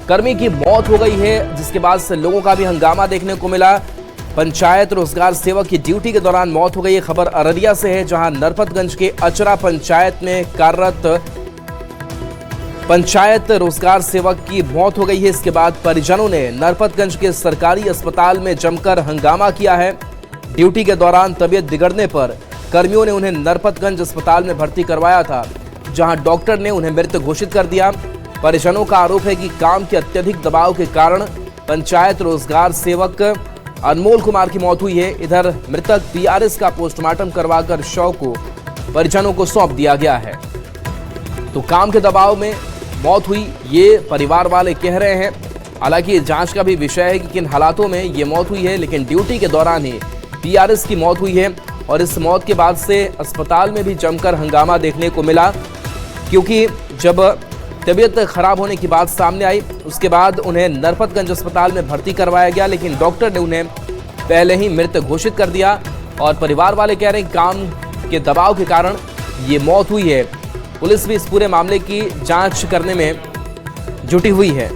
कर्मी की मौत हो गई है, जिसके बाद से लोगों का भी हंगामा देखने को मिला। पंचायत रोजगार सेवक की ड्यूटी के दौरान मौत हो गई है। खबर अररिया से है, जहां नरपतगंज के अचरा पंचायत में कार्यरत पंचायत रोजगार सेवक की मौत हो गई है। इसके बाद परिजनों ने नरपतगंज के सरकारी अस्पताल में जमकर हंगामा किया है। ड्यूटी के दौरान तबीयत बिगड़ने पर कर्मियों ने उन्हें नरपतगंज अस्पताल में भर्ती करवाया था, जहां डॉक्टर ने उन्हें मृत घोषित कर दिया। परिजनों का आरोप है कि काम के अत्यधिक दबाव के कारण पंचायत रोजगार सेवक अनमोल कुमार की मौत हुई है। इधर मृतक पीआरएस का पोस्टमार्टम करवाकर शव को परिजनों को सौंप दिया गया है। तो काम के दबाव में मौत हुई, ये परिवार वाले कह रहे हैं। हालांकि जांच का भी विषय है कि किन हालातों में ये मौत हुई है, लेकिन ड्यूटी के दौरान ही पीआरएस की मौत हुई है। और इस मौत के बाद से अस्पताल में भी जमकर हंगामा देखने को मिला, क्योंकि जब तबीयत खराब होने की बात सामने आई, उसके बाद उन्हें नरपतगंज अस्पताल में भर्ती करवाया गया, लेकिन डॉक्टर ने उन्हें पहले ही मृत घोषित कर दिया। और परिवार वाले कह रहे हैं काम के दबाव के कारण ये मौत हुई है। पुलिस भी इस पूरे मामले की जांच करने में जुटी हुई है।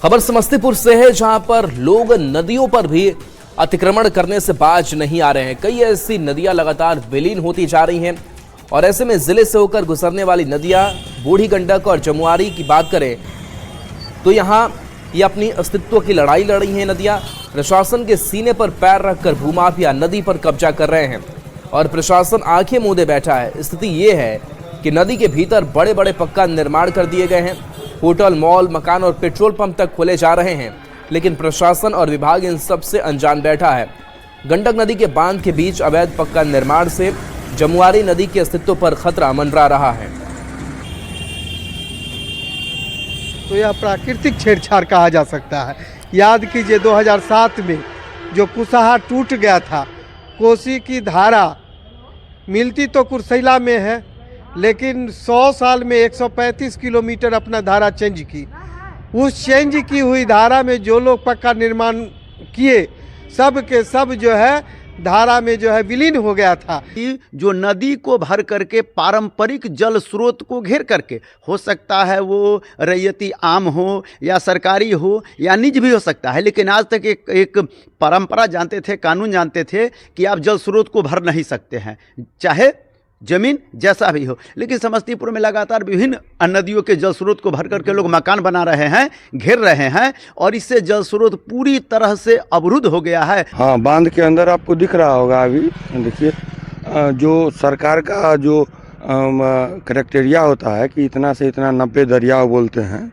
खबर समस्तीपुर से है, जहां पर लोग नदियों पर भी अतिक्रमण करने से बाज नहीं आ रहे हैं। कई ऐसी नदियां लगातार विलीन होती जा रही हैं, और ऐसे में जिले से होकर गुजरने वाली नदियां बूढ़ी गंडक और जमुआरी की बात करें तो यहां ये अपनी अस्तित्व की लड़ाई लड़ रही हैं। नदियां प्रशासन के सीने पर पैर रखकर भूमाफिया नदी पर कब्जा कर रहे हैं, और प्रशासन आंखें मूंदे बैठा है। स्थिति ये है कि नदी के भीतर बड़े बड़े पक्का निर्माण कर दिए गए हैं। होटल, मॉल, मकान और पेट्रोल पंप तक खोले जा रहे हैं, लेकिन प्रशासन और विभाग इन सब से अनजान बैठा है। गंडक नदी के बांध के बीच अवैध पक्का निर्माण से जमुआरी नदी के अस्तित्व पर खतरा मंडरा रहा है। तो यह प्राकृतिक छेड़छाड़ कहा जा सकता है। याद कीजिए 2007 में जो कुसाहा टूट गया था, कोसी की धारा मिलती तो कुर्सेला में है, लेकिन 100 साल में 135 किलोमीटर अपना धारा चेंज की। उस चेंज की हुई धारा में जो लोग पक्का निर्माण किए, सब के सब जो है धारा में जो है विलीन हो गया था। जो नदी को भर करके पारंपरिक जल स्रोत को घेर करके, हो सकता है वो रैयती आम हो या सरकारी हो या निज भी हो सकता है, लेकिन आज तक एक परंपरा जानते थे, कानून जानते थे कि आप जल स्रोत को भर नहीं सकते हैं, चाहे जमीन जैसा भी हो। लेकिन समस्तीपुर में लगातार विभिन्न नदियों के जल स्रोत को भर करके लोग मकान बना रहे हैं, घेर रहे हैं, और इससे जल स्रोत पूरी तरह से अवरुद्ध हो गया है। हाँ, बांध के अंदर आपको दिख रहा होगा, अभी देखिए जो सरकार का जो क्राइटेरिया होता है कि इतना से इतना 90 दरिया बोलते हैं,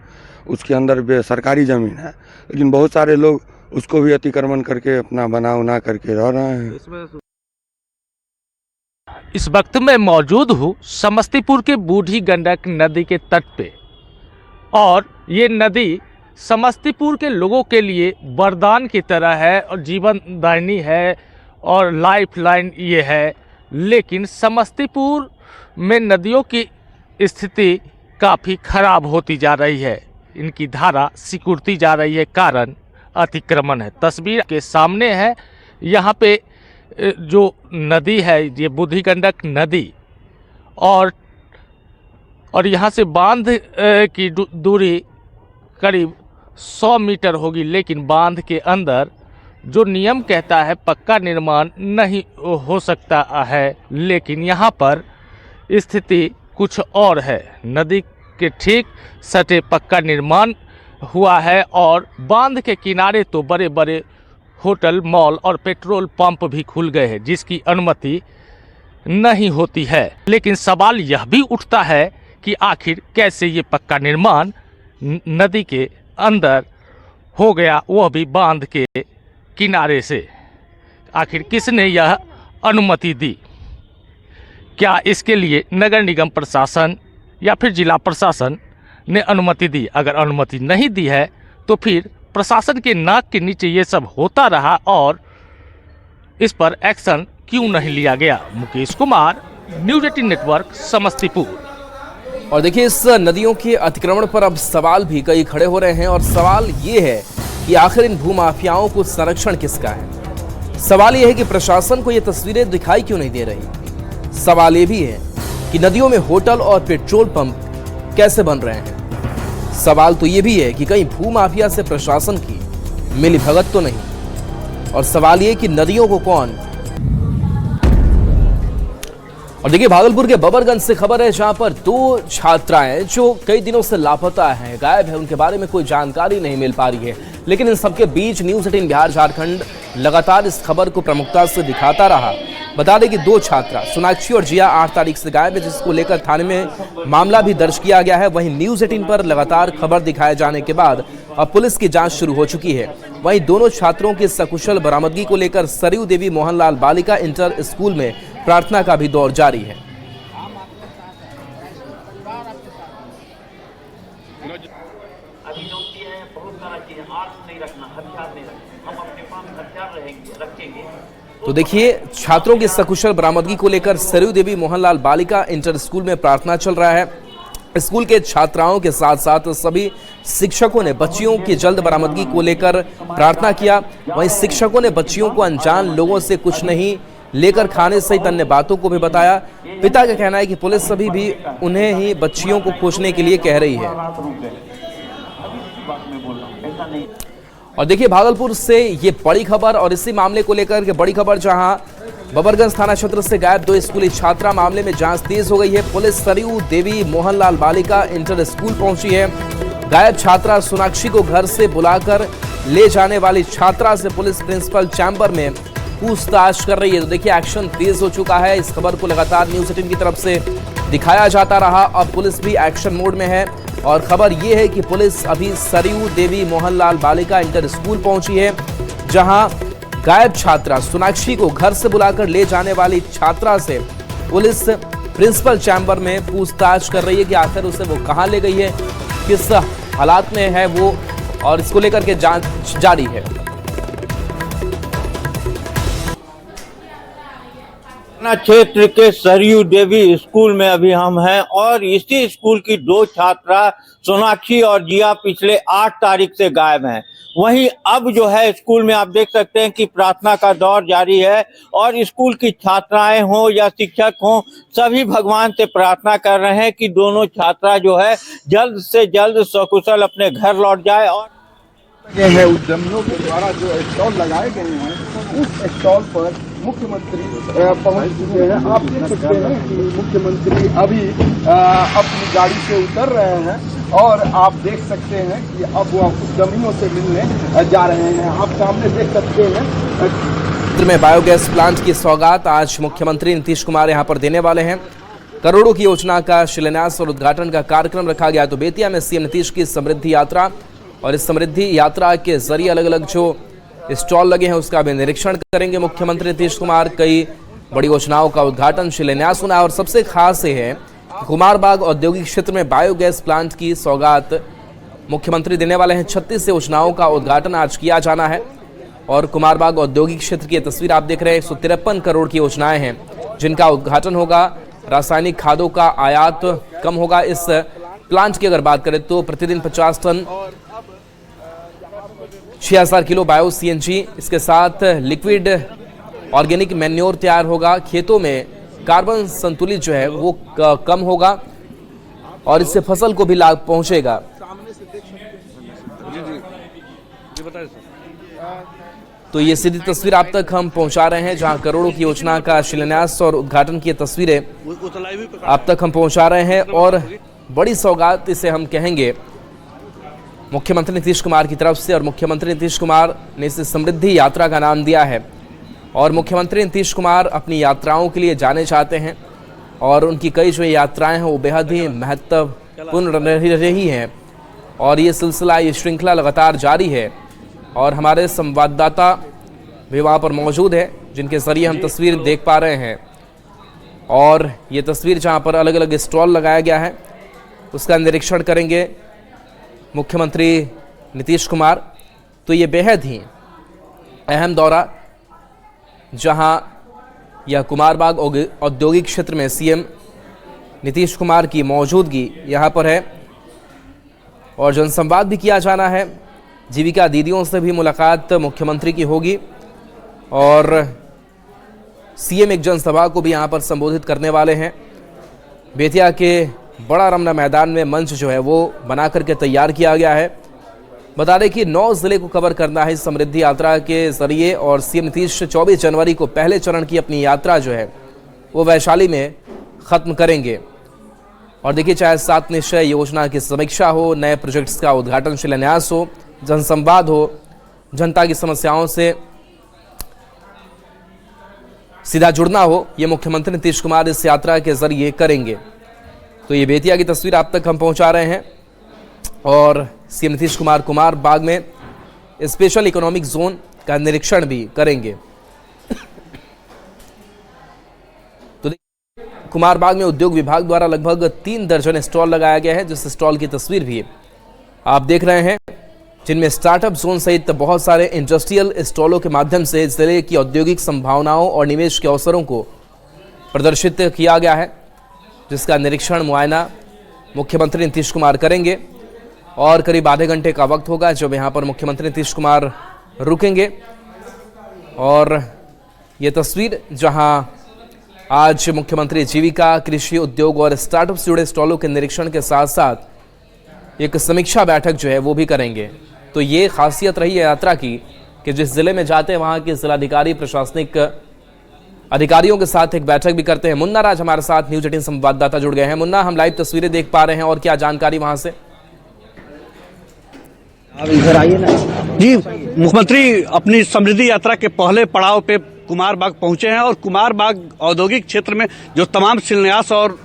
उसके अंदर सरकारी ज़मीन है, लेकिन बहुत सारे लोग उसको भी अतिक्रमण करके अपना बना उना करके रह रहे हैं। इस वक्त मैं मौजूद हूँ समस्तीपुर के बूढ़ी गंडक नदी के तट पे, और ये नदी समस्तीपुर के लोगों के लिए वरदान की तरह है और जीवनदायिनी है और लाइफ लाइन ये है। लेकिन समस्तीपुर में नदियों की स्थिति काफ़ी खराब होती जा रही है, इनकी धारा सिकुड़ती जा रही है, कारण अतिक्रमण है। तस्वीर के सामने है, यहाँ पे जो नदी है ये बूढ़ी गंडक नदी, और यहाँ से बांध की दूरी करीब 100 मीटर होगी, लेकिन बांध के अंदर जो नियम कहता है पक्का निर्माण नहीं हो सकता है, लेकिन यहाँ पर स्थिति कुछ और है। नदी के ठीक सटे पक्का निर्माण हुआ है, और बांध के किनारे तो बड़े बड़े होटल, मॉल और पेट्रोल पंप भी खुल गए हैं, जिसकी अनुमति नहीं होती है। लेकिन सवाल यह भी उठता है कि आखिर कैसे ये पक्का निर्माण नदी के अंदर हो गया, वह भी बांध के किनारे से। आखिर किसने यह अनुमति दी? क्या इसके लिए नगर निगम प्रशासन या फिर जिला प्रशासन ने अनुमति दी? अगर अनुमति नहीं दी है तो फिर प्रशासन के नाक के नीचे ये सब होता रहा और इस पर एक्शन क्यों नहीं लिया गया? Mukesh Kumar, news 18 network, Samastipur. और देखिए, इस नदियों के अतिक्रमण पर अब सवाल भी कई खड़े हो रहे हैं, और सवाल ये है कि आखिर इन भूमाफियाओं को संरक्षण किसका है? सवाल यह है कि प्रशासन को ये तस्वीरें दिखाई क्यों नहीं दे रही। सवाल ये भी है कि नदियों में होटल और पेट्रोल पंप कैसे बन रहे हैं। सवाल तो ये भी है कि कहीं भूमाफिया से प्रशासन की मिलीभगत तो नहीं। और सवाल ये कि नदियों को कौन। और देखिए भागलपुर के बबरगंज से खबर है, जहां पर 2 छात्राएं जो कई दिनों से लापता हैं, गायब है, उनके बारे में कोई जानकारी नहीं मिल पा रही है। लेकिन इन सबके बीच न्यूज़ 18 बिहार झारखंड लगातार इस खबर को प्रमुखता से दिखाता रहा। बता दें कि 2 छात्रा सोनाक्षी और जिया 8 तारीख से गायब है, जिसको लेकर थाने में मामला भी दर्ज किया गया है। वहीं न्यूज़ 18 पर लगातार खबर दिखाए जाने के बाद अब पुलिस की जांच शुरू हो चुकी है। वहीं दोनों छात्रों की सकुशल बरामदगी को लेकर सरयू देवी मोहनलाल बालिका इंटर स्कूल में प्रार्थना का भी दौर जारी है। तो देखिए छात्रों की सकुशल बरामदगी को लेकर सरयू देवी मोहनलाल बालिका इंटर स्कूल में प्रार्थना चल रहा है। स्कूल के छात्राओं के साथ साथ सभी शिक्षकों ने बच्चियों की जल्द बरामदगी को लेकर प्रार्थना किया। वहीं शिक्षकों ने बच्चियों को अनजान लोगों से कुछ नहीं लेकर खाने सहित अन्य बातों को भी बताया। पिता का कहना है कि पुलिस अभी भी उन्हें ही बच्चियों को खोजने के लिए कह रही है। और देखिए भागलपुर से ये बड़ी खबर, और इसी मामले को लेकर के बड़ी खबर, जहां बबरगंज थाना क्षेत्र से गायब 2 स्कूली छात्रा, मामले में जांच तेज हो गई है। पुलिस सरयू देवी मोहनलाल बालिका इंटर स्कूल पहुंची है। गायब छात्रा सोनाक्षी को घर से बुलाकर ले जाने वाली छात्रा से पुलिस प्रिंसिपल चैम्बर में पूछताछ कर रही है। तो देखिए एक्शन तेज हो चुका है। इस खबर को लगातार न्यूज़ 18 की तरफ से दिखाया जाता रहा। अब पुलिस भी एक्शन मोड में है और खबर यह है कि पुलिस अभी सरयू देवी मोहनलाल बालिका इंटर स्कूल पहुंची है, जहां गायब छात्रा सोनाक्षी को घर से बुलाकर ले जाने वाली छात्रा से पुलिस प्रिंसिपल चैम्बर में पूछताछ कर रही है कि आखिर उसे वो कहां ले गई है, किस हालात में है वो, और इसको लेकर के जांच जारी है। क्षेत्र के सरयू देवी स्कूल में अभी हम हैं और इसी स्कूल की 2 छात्रा सोनाक्षी और जिया पिछले 8 तारीख से गायब हैं। वहीं अब जो है स्कूल में आप देख सकते हैं कि प्रार्थना का दौर जारी है और स्कूल की छात्राएं हों या शिक्षक हों, सभी भगवान से प्रार्थना कर रहे हैं कि दोनों छात्रा जो है जल्द से जल्द सकुशल अपने घर लौट जाए। और है उद्यमियों के द्वारा जो स्टॉल लगाए गए हैं, उस स्टॉल पर मुख्यमंत्री पहुंच चुके हैं। आप देख सकते हैं कि मुख्यमंत्री अभी अपनी गाड़ी से उतर रहे हैं और आप देख सकते हैं कि अब वो उद्यमियों से मिलने जा रहे हैं। आप सामने देख सकते हैं में बायोगैस प्लांट की सौगात आज मुख्यमंत्री नीतीश कुमार यहां पर देने वाले हैं। करोड़ों की योजना का शिलान्यास और उद्घाटन का कार्यक्रम रखा गया। तो बेतिया में सीएम नीतीश की समृद्धि यात्रा, और इस समृद्धि यात्रा के जरिए अलग अलग जो स्टॉल लगे हैं उसका भी निरीक्षण करेंगे मुख्यमंत्री नीतीश कुमार। कई बड़ी योजनाओं का उद्घाटन शिलान्यास होना है और सबसे खास ये है कि कुमारबाग औद्योगिक क्षेत्र में बायोगैस प्लांट की सौगात मुख्यमंत्री देने वाले हैं। 36 योजनाओं का उद्घाटन आज किया जाना है और कुमारबाग औद्योगिक क्षेत्र की तस्वीर आप देख रहे हैं। 153 करोड़ की योजनाएं हैं जिनका उद्घाटन होगा। रासायनिक खादों का आयात कम होगा। इस प्लांट की अगर बात करें तो प्रतिदिन 50 टन 6000 किलो बायो सीएनजी, इसके साथ लिक्विड ऑर्गेनिक मैन्योर तैयार होगा। खेतों में कार्बन संतुलित जो है वो कम होगा और इससे फसल को भी लाभ पहुंचेगा। तो ये सीधी तस्वीर आप तक हम पहुंचा रहे हैं, जहां करोड़ों की योजना का शिलान्यास और उद्घाटन की तस्वीरें आप तक हम पहुंचा रहे हैं। और बड़ी सौगात इसे हम कहेंगे मुख्यमंत्री नीतीश कुमार की तरफ से, और मुख्यमंत्री नीतीश कुमार ने इसे समृद्धि यात्रा का नाम दिया है। और मुख्यमंत्री नीतीश कुमार अपनी यात्राओं के लिए जाने चाहते हैं और उनकी कई जो यात्राएं हैं वो बेहद ही महत्वपूर्ण रही हैं और ये सिलसिला, ये श्रृंखला लगातार जारी है। और हमारे संवाददाता भी वहाँ पर मौजूद है जिनके ज़रिए हम तस्वीर देख पा रहे हैं। और ये तस्वीर जहाँ पर अलग अलग स्टॉल लगाया गया है उसका निरीक्षण करेंगे मुख्यमंत्री नीतीश कुमार। तो ये बेहद ही अहम दौरा, जहां यह कुमारबाग औद्योगिक क्षेत्र में सीएम नीतीश कुमार की मौजूदगी यहां पर है और जनसंवाद भी किया जाना है। जीविका दीदियों से भी मुलाकात मुख्यमंत्री की होगी और सीएम एक जनसभा को भी यहां पर संबोधित करने वाले हैं। बेतिया के बड़ा रमना मैदान में मंच जो है वो बना करके तैयार किया गया है। बता दें कि 9 जिले को कवर करना है इस समृद्धि यात्रा के जरिए और सीएम नीतीश 24 जनवरी को पहले चरण की अपनी यात्रा जो है वो वैशाली में खत्म करेंगे। और देखिए, चाहे 7 निश्चय योजना की समीक्षा हो, नए प्रोजेक्ट्स का उद्घाटन शिलान्यास हो, जनसंवाद हो, जनता की समस्याओं से सीधा जुड़ना हो, ये मुख्यमंत्री नीतीश कुमार इस यात्रा के जरिए करेंगे। तो ये बेतिया की तस्वीर आप तक हम पहुंचा रहे हैं और सीएम नीतीश कुमार कुमार बाग में स्पेशल इकोनॉमिक जोन का निरीक्षण भी करेंगे। तो कुमार बाग में उद्योग विभाग द्वारा लगभग 3 दर्जन स्टॉल लगाया गया है, जिस स्टॉल की तस्वीर भी आप देख रहे हैं, जिनमें स्टार्टअप जोन सहित बहुत सारे इंडस्ट्रियल स्टॉलों के माध्यम से जिले की औद्योगिक संभावनाओं और निवेश के अवसरों को प्रदर्शित किया गया है, जिसका निरीक्षण मुआयना मुख्यमंत्री नीतीश कुमार करेंगे। और करीब आधे घंटे का वक्त होगा जब यहाँ पर मुख्यमंत्री नीतीश कुमार रुकेंगे। और ये तस्वीर जहाँ आज मुख्यमंत्री जीविका, कृषि, उद्योग और स्टार्टअप से जुड़े स्टॉलों के निरीक्षण के साथ साथ एक समीक्षा बैठक जो है वो भी करेंगे। तो ये खासियत रही है यात्रा की कि जिस जिले में जाते हैं वहाँ के जिलाधिकारी, प्रशासनिक अधिकारियों के साथ एक बैठक भी करते हैं। मुन्ना राज हमारे साथ न्यूज़ 18 संवाददाता जुड़ गए हैं। मुन्ना, हम लाइव तस्वीरें देख पा रहे हैं और क्या जानकारी वहाँ से? अब इधर आइए ना जी। मुख्यमंत्री अपनी समृद्धि यात्रा के पहले पड़ाव पे कुमार बाग पहुंचे हैं और कुमार बाग औद्योगिक क्षेत्र में जो तमाम शिलान्यास और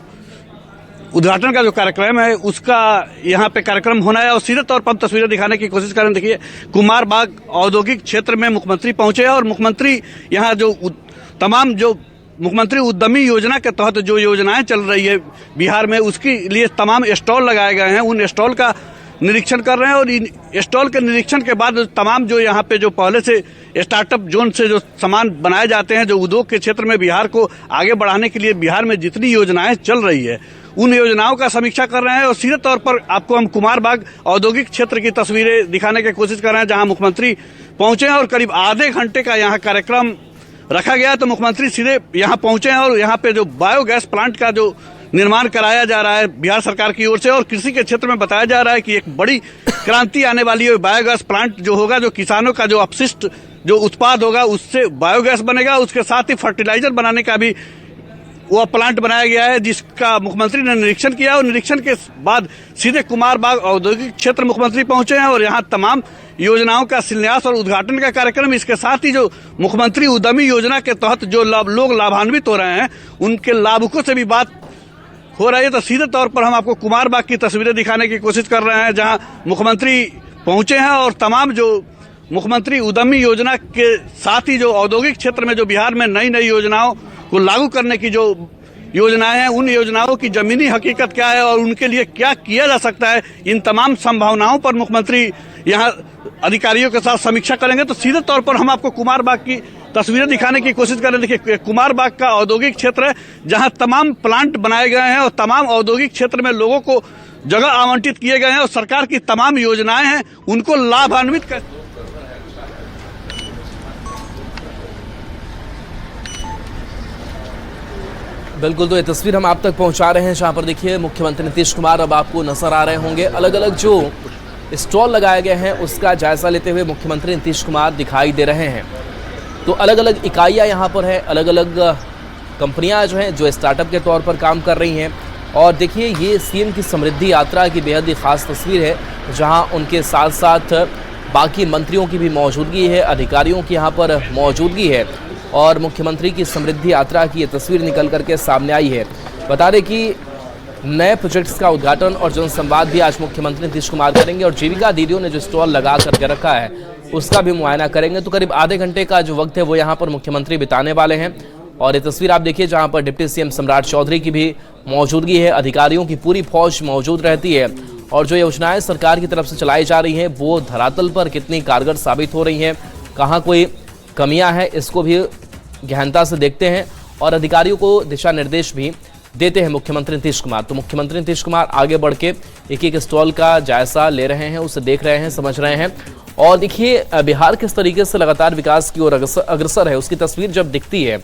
उद्घाटन का जो कार्यक्रम है उसका यहाँ पे कार्यक्रम होना है। और सीधे तौर पर हम तस्वीरें दिखाने की कोशिश करें। देखिए, कुमार बाग औद्योगिक क्षेत्र में मुख्यमंत्री पहुंचे हैं और मुख्यमंत्री यहाँ जो तमाम जो मुख्यमंत्री उद्यमी योजना के तहत जो योजनाएं चल रही है बिहार में, उसके लिए तमाम स्टॉल लगाए गए हैं। उन स्टॉल का निरीक्षण कर रहे हैं और इन स्टॉल के निरीक्षण के बाद तमाम जो यहाँ पे जो पहले से स्टार्टअप जोन से जो सामान बनाए जाते हैं, जो उद्योग के क्षेत्र में बिहार को आगे बढ़ाने के लिए बिहार में जितनी योजनाएं चल रही है उन योजनाओं का समीक्षा कर रहे हैं। और सीधे तौर पर आपको हम कुमार बाग औद्योगिक क्षेत्र की तस्वीरें दिखाने की कोशिश कर रहे हैं, जहां मुख्यमंत्री पहुंचे हैं और करीब आधे घंटे का यहाँ कार्यक्रम रखा गया। तो मुख्यमंत्री सीधे यहाँ पहुंचे हैं और यहाँ पे जो बायोगैस प्लांट का जो निर्माण कराया जा रहा है बिहार सरकार की ओर से, और कृषि के क्षेत्र में बताया जा रहा है कि एक बड़ी क्रांति आने वाली है। बायोगैस प्लांट जो होगा, जो किसानों का जो अपशिष्ट जो उत्पाद होगा उससे बायोगैस बनेगा। उसके साथ ही फर्टिलाइजर बनाने का भी वो प्लांट बनाया गया है, जिसका मुख्यमंत्री ने निरीक्षण किया। और निरीक्षण के बाद सीधे कुमार बाग औद्योगिक क्षेत्र मुख्यमंत्री पहुंचे हैं और यहाँ तमाम योजनाओं का शिलान्यास और उद्घाटन का कार्यक्रम, इसके साथ ही जो मुख्यमंत्री उद्यमी योजना के तहत जो लोग लाभान्वित हो रहे हैं उनके लाभुकों से भी बात हो रही है। तो सीधे तौर पर हम आपको कुमार बाग की तस्वीरें दिखाने की कोशिश कर रहे हैं, जहां मुख्यमंत्री पहुंचे हैं और तमाम जो मुख्यमंत्री उद्यमी योजना के साथ ही जो औद्योगिक क्षेत्र में जो बिहार में नई नई योजनाओं को लागू करने की जो योजनाएं हैं, उन योजनाओं की जमीनी हकीकत क्या है और उनके लिए क्या किया जा सकता है, इन तमाम संभावनाओं पर मुख्यमंत्री यहाँ अधिकारियों के साथ समीक्षा करेंगे। तो सीधे तौर पर हम आपको कुमार बाग की तस्वीरें दिखाने की कोशिश कर रहे हैं। देखिए, कुमार बाग का औद्योगिक क्षेत्र है जहां तमाम प्लांट बनाए गए हैं और तमाम औद्योगिक क्षेत्र में लोगों को जगह आवंटित किए गए हैं और सरकार की तमाम योजनाएं हैं उनको लाभान्वित कर। बिल्कुल, तो ये तस्वीर हम आप तक पहुंचा रहे हैं, जहां पर देखिए मुख्यमंत्री नीतीश कुमार अब आपको नजर आ रहे होंगे। अलग अलग जो स्टॉल लगाए गए हैं उसका जायजा लेते हुए मुख्यमंत्री नीतीश कुमार दिखाई दे रहे हैं। तो अलग अलग इकाइयाँ यहाँ पर हैं, अलग अलग कंपनियाँ जो हैं जो स्टार्टअप के तौर पर काम कर रही हैं। और देखिए, ये सीएम की समृद्धि यात्रा की बेहद ही खास तस्वीर है, जहाँ उनके साथ साथ बाकी मंत्रियों की भी मौजूदगी है, अधिकारियों की यहाँ पर मौजूदगी है और मुख्यमंत्री की समृद्धि यात्रा की ये तस्वीर निकल करके सामने आई है। बता दें कि नए प्रोजेक्ट्स का उद्घाटन और जनसंवाद भी आज मुख्यमंत्री नीतीश कुमार करेंगे और जीविका दीदियों ने जो स्टॉल लगा करके रखा है उसका भी मुआयना करेंगे। तो करीब आधे घंटे का जो वक्त है वो यहाँ पर मुख्यमंत्री बिताने वाले हैं। और ये तस्वीर आप देखिए, जहाँ पर डिप्टी सीएम सम्राट चौधरी की भी मौजूदगी है, अधिकारियों की पूरी फौज मौजूद रहती है और जो योजनाएं सरकार की तरफ से चलाई जा रही हैं वो धरातल पर कितनी कारगर साबित हो रही हैं, कहाँ कोई कमियां हैं, इसको भी गहनता से देखते हैं और अधिकारियों को दिशा निर्देश भी देते हैं मुख्यमंत्री नीतीश कुमार। तो मुख्यमंत्री नीतीश कुमार आगे बढ़ के एक एक स्टॉल का जायजा ले रहे हैं, उसे देख रहे हैं, समझ रहे हैं और देखिए बिहार किस तरीके से लगातार विकास की ओर अग्रसर है, उसकी तस्वीर जब दिखती है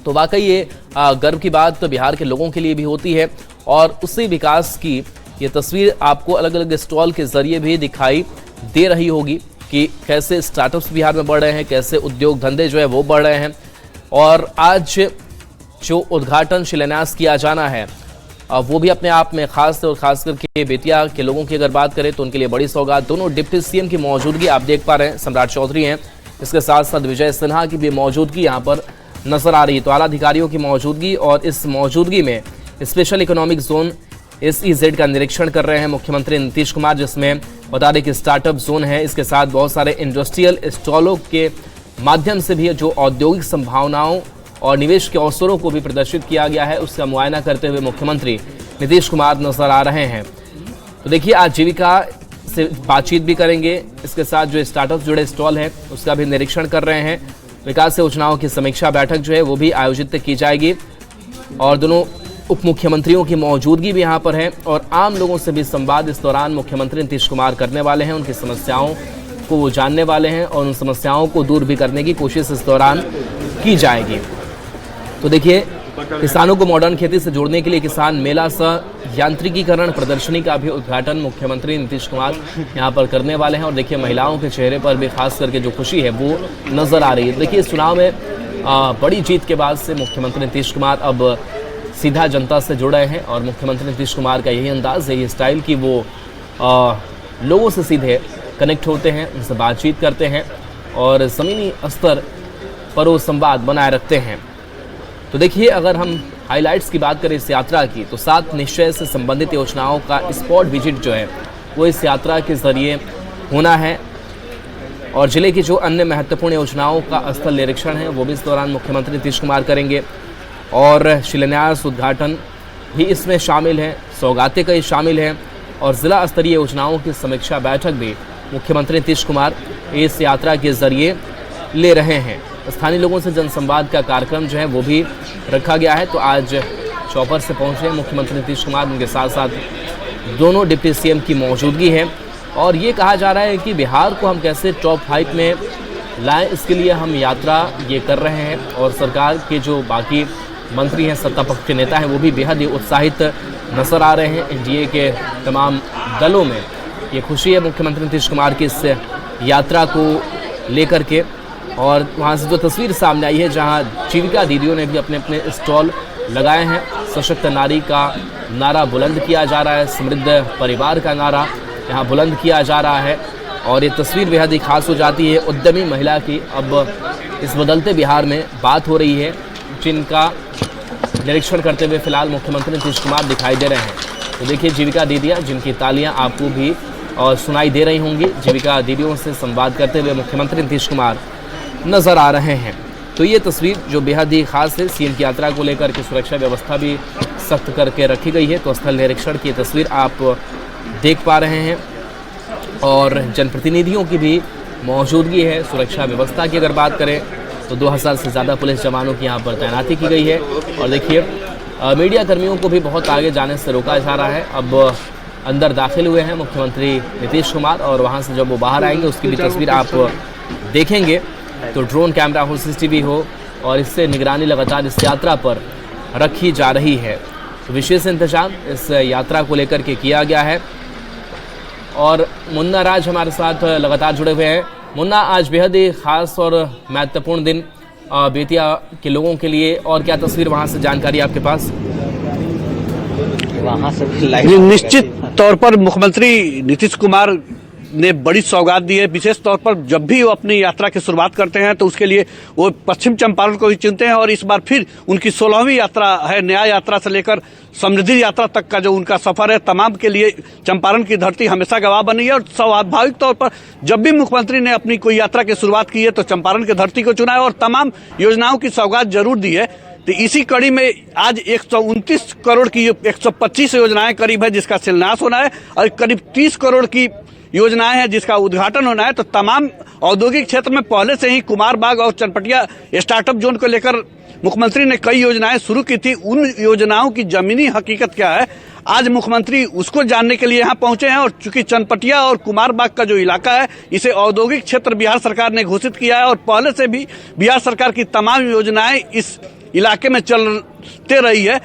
तो वाकई ये गर्व की बात तो बिहार के लोगों के लिए भी होती है। और उसी विकास की ये तस्वीर आपको अलग अलग स्टॉल के जरिए भी दिखाई दे रही होगी कि कैसे स्टार्टअप्स बिहार में बढ़ रहे हैं, कैसे उद्योग धंधे जो है वो बढ़ रहे हैं। और आज जो उद्घाटन शिलान्यास किया जाना है वो भी अपने आप में खास है। और खास करके बेतिया के लोगों की अगर बात करें तो उनके लिए बड़ी सौगात। दोनों डिप्टी सीएम की मौजूदगी आप देख पा रहे हैं, सम्राट चौधरी हैं, इसके साथ साथ विजय सिन्हा की भी मौजूदगी यहाँ पर नजर आ रही है। तो आला अधिकारियों की मौजूदगी और इस मौजूदगी में स्पेशल इकोनॉमिक जोन SEZ का निरीक्षण कर रहे हैं मुख्यमंत्री नीतीश कुमार, जिसमें बता दें कि स्टार्टअप जोन है, इसके साथ बहुत सारे इंडस्ट्रियल स्टॉलों के माध्यम से भी जो औद्योगिक संभावनाओं और निवेश के अवसरों को भी प्रदर्शित किया गया है, उसका मुआयना करते हुए मुख्यमंत्री नीतीश कुमार नजर आ रहे हैं। तो देखिए आजीविका से बातचीत भी करेंगे, इसके साथ जो स्टार्टअप जुड़े स्टॉल है उसका भी निरीक्षण कर रहे हैं। विकास योजनाओं की समीक्षा बैठक जो है वो भी आयोजित की जाएगी और दोनों उप मुख्यमंत्रियों की मौजूदगी भी यहाँ पर है और आम लोगों से भी संवाद इस दौरान मुख्यमंत्री नीतीश कुमार करने वाले हैं। उनकी समस्याओं को वो जानने वाले हैं और उन समस्याओं को दूर भी करने की कोशिश इस दौरान की जाएगी। तो देखिए किसानों को मॉडर्न खेती से जोड़ने के लिए किसान मेला सह यांत्रिकीकरण प्रदर्शनी का भी उद्घाटन मुख्यमंत्री नीतीश कुमार यहाँ पर करने वाले हैं। और देखिए महिलाओं के चेहरे पर भी खास करके जो खुशी है वो नजर आ रही है। देखिए इस चुनाव में बड़ी जीत के बाद से मुख्यमंत्री नीतीश कुमार अब सीधा जनता से जुड़ रहे हैं और मुख्यमंत्री नीतीश कुमार का यही अंदाज है, ये स्टाइल कि वो लोगों से सीधे कनेक्ट होते हैं, उनसे बातचीत करते हैं और ज़मीनी स्तर पर वो संवाद बनाए रखते हैं। तो देखिए अगर हम हाइलाइट्स की बात करें इस यात्रा की तो 7 निश्चय से संबंधित योजनाओं का स्पॉट विजिट जो है वो इस यात्रा के जरिए होना है और जिले की जो अन्य महत्वपूर्ण योजनाओं का स्थल निरीक्षण है वो भी इस दौरान मुख्यमंत्री नीतीश कुमार करेंगे और शिलान्यास उद्घाटन भी इसमें शामिल है, सौगातें कई शामिल हैं और ज़िला स्तरीय योजनाओं की समीक्षा बैठक भी मुख्यमंत्री नीतीश कुमार इस यात्रा के जरिए ले रहे हैं। स्थानीय लोगों से जनसंवाद का कार्यक्रम जो है वो भी रखा गया है। तो आज चौपर से पहुंचे मुख्यमंत्री नीतीश कुमार, उनके साथ साथ दोनों डिप्टी सीएम की मौजूदगी है और ये कहा जा रहा है कि बिहार को हम कैसे टॉप 5 में लाएं, इसके लिए हम यात्रा ये कर रहे हैं और सरकार के जो बाकी मंत्री हैं, सत्ता पक्ष के नेता हैं, वो भी बेहद ही उत्साहित नजर आ रहे हैं। एनडीए के तमाम दलों में ये खुशी है मुख्यमंत्री नीतीश कुमार की इस यात्रा को लेकर के। और वहाँ से जो तस्वीर सामने आई है जहाँ जीविका दीदियों ने भी अपने अपने स्टॉल लगाए हैं, सशक्त नारी का नारा बुलंद किया जा रहा है, समृद्ध परिवार का नारा यहाँ बुलंद किया जा रहा है और ये तस्वीर बेहद ही खास हो जाती है उद्यमी महिला की। अब इस बदलते बिहार में बात हो रही है जिनका निरीक्षण करते हुए फिलहाल मुख्यमंत्री नीतीश कुमार दिखाई दे रहे हैं। तो देखिए जीविका दीदियाँ जिनकी तालियां आपको भी सुनाई दे रही होंगी, जीविका दीदियों से संवाद करते हुए मुख्यमंत्री नीतीश कुमार नजर आ रहे हैं। तो ये तस्वीर जो बेहद ही खास है, सीएम की यात्रा को लेकर के सुरक्षा व्यवस्था भी सख्त करके रखी गई है। तो स्थल निरीक्षण की तस्वीर आप देख पा रहे हैं और जनप्रतिनिधियों की भी मौजूदगी है। सुरक्षा व्यवस्था की अगर बात करें तो 2000 से ज़्यादा पुलिस जवानों की यहाँ पर तैनाती की गई है और देखिए मीडिया कर्मियों को भी बहुत आगे जाने से रोका जा रहा है। अब अंदर दाखिल हुए हैं मुख्यमंत्री नीतीश कुमार और वहाँ से जब वो बाहर आएंगे उसकी भी तस्वीर आप देखेंगे। तो ड्रोन कैमरा हो, CCTV हो और इससे निगरानी लगातार इस यात्रा पर रखी जा रही है। तो विशेष इंतजाम इस यात्रा को लेकर के किया गया है और मुन्ना राज हमारे साथ लगातार जुड़े हुए हैं। मुन्ना, आज बेहद ही खास और महत्वपूर्ण दिन बेतिया के लोगों के लिए, और क्या तस्वीर वहाँ से जानकारी आपके पास? वहाँ से निश्चित तौर पर मुख्यमंत्री नीतीश कुमार ने बड़ी सौगात दी है। विशेष तौर पर जब भी वो अपनी यात्रा की शुरुआत करते हैं तो उसके लिए वो पश्चिम चंपारण को ही चुनते हैं और इस बार फिर उनकी 16वीं यात्रा है। न्याय यात्रा से लेकर समृद्धि यात्रा तक का जो उनका सफर है, तमाम के लिए चंपारण की धरती हमेशा गवाह बनी है और स्वाभाविक तौर पर जब भी मुख्यमंत्री ने अपनी कोई यात्रा की शुरुआत की है तो चंपारण की धरती को चुना है और तमाम योजनाओं की सौगात जरूर दी है। तो इसी कड़ी में आज 129 करोड़ की 125 योजनाएं करीब है जिसका शिलान्यास होना है और करीब 30 करोड़ की योजनाएं हैं जिसका उद्घाटन होना है। तो तमाम औद्योगिक क्षेत्र में पहले से ही कुमार बाग और चनपटिया स्टार्टअप जोन को लेकर मुख्यमंत्री ने कई योजनाएं शुरू की थी। उन योजनाओं की जमीनी हकीकत क्या है आज मुख्यमंत्री उसको जानने के लिए यहाँ पहुंचे हैं। और चूंकि चनपटिया और कुमारबाग का जो इलाका है, इसे औद्योगिक क्षेत्र बिहार सरकार ने घोषित किया है और पहले से भी बिहार सरकार की तमाम योजनाएं इस इलाके में चलते रही है।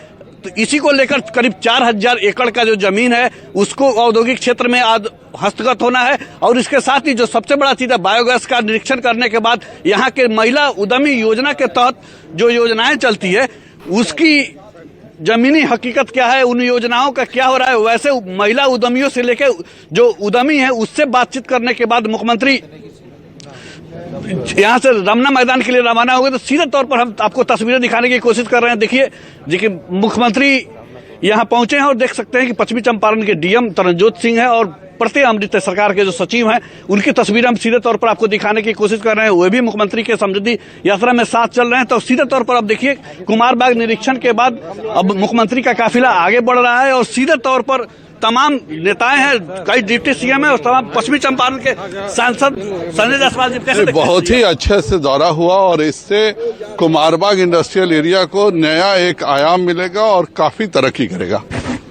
तो इसी को लेकर करीब 4000 एकड़ का जो जमीन है उसको औद्योगिक क्षेत्र में आज हस्तगत होना है। और इसके साथ ही जो सबसे बड़ा चीज है, बायोगैस का निरीक्षण करने के बाद यहाँ के महिला उद्यमी योजना के तहत जो योजनाएं चलती है उसकी जमीनी हकीकत क्या है, उन योजनाओं का क्या हो रहा है। वैसे महिला उद्यमियों से लेकर जो उद्यमी है उससे बातचीत करने के बाद मुख्यमंत्री यहाँ से रमना मैदान के लिए रवाना हो गए। तो सीधे तौर पर हम आपको तस्वीरें दिखाने की कोशिश कर रहे हैं। देखिए मुख्यमंत्री यहाँ पहुंचे हैं और देख सकते हैं कि पश्चिमी चंपारण के डीएम तरनजोत सिंह है और प्रत्यय अमृत सरकार के जो सचिव हैं उनकी तस्वीरें हम सीधे तौर पर आपको दिखाने की कोशिश कर रहे हैं। वे भी मुख्यमंत्री के समृद्धि यात्रा में साथ चल रहे हैं। तो सीधे तौर पर अब देखिए कुमारबाग निरीक्षण के बाद अब मुख्यमंत्री का काफिला आगे बढ़ रहा है और सीधे तौर पर तमाम नेताएं हैं, कई डिप्टी सीएम है और तमाम पश्चिमी चंपारण के सांसद संजय जायसवाल जी कैसे बहुत ही अच्छे से दौरा हुआ और इससे कुमारबाग इंडस्ट्रियल एरिया को नया एक आयाम मिलेगा और काफी तरक्की करेगा।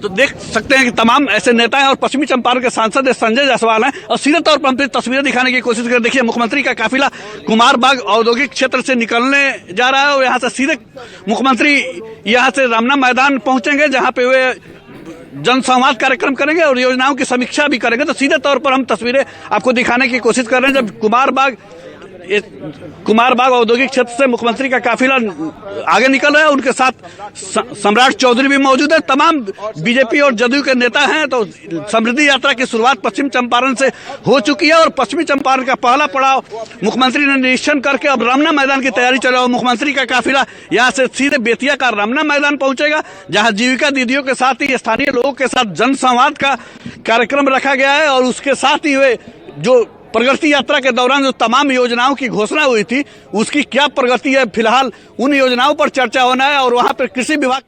तो देख सकते हैं कि तमाम ऐसे नेता हैं और पश्चिमी चंपारण के सांसद संजय जायसवाल हैं और सीधे तौर पर हम तस्वीरें दिखाने की कोशिश करें। देखिए मुख्यमंत्री का काफिला कुमारबाग औद्योगिक क्षेत्र से निकलने जा रहा है और यहाँ से सीधे मुख्यमंत्री यहाँ से रमना मैदान पहुंचेंगे जहाँ पे वे जनसंवाद कार्यक्रम करेंगे और योजनाओं की समीक्षा भी करेंगे। तो सीधे तौर पर हम तस्वीरें आपको दिखाने की कोशिश कर रहे हैं। जब कुमारबाग औद्योगिक क्षेत्र से मुख्यमंत्री का काफिला आगे निकल रहा है, उनके साथ सम्राट चौधरी भी मौजूद है। तमाम बीजेपी और जदयू के नेता हैं। तो समृद्धि यात्रा की शुरुआत पश्चिम चंपारण से हो चुकी है और पश्चिमी चंपारण का पहला पड़ाव मुख्यमंत्री ने निरीक्षण करके अब रमना मैदान की तैयारी चल रहा है। मुख्यमंत्री का काफिला यहाँ से सीधे बेतिया का रमना मैदान पहुंचेगा जहाँ जीविका दीदियों के साथ ही स्थानीय लोगों के साथ जनसंवाद का कार्यक्रम रखा गया है और उसके साथ ही वे जो प्रगति यात्रा के दौरान जो तमाम योजनाओं की घोषणा हुई थी उसकी क्या प्रगति है, फिलहाल उन योजनाओं पर चर्चा होना है। और वहां पर कृषि विभाग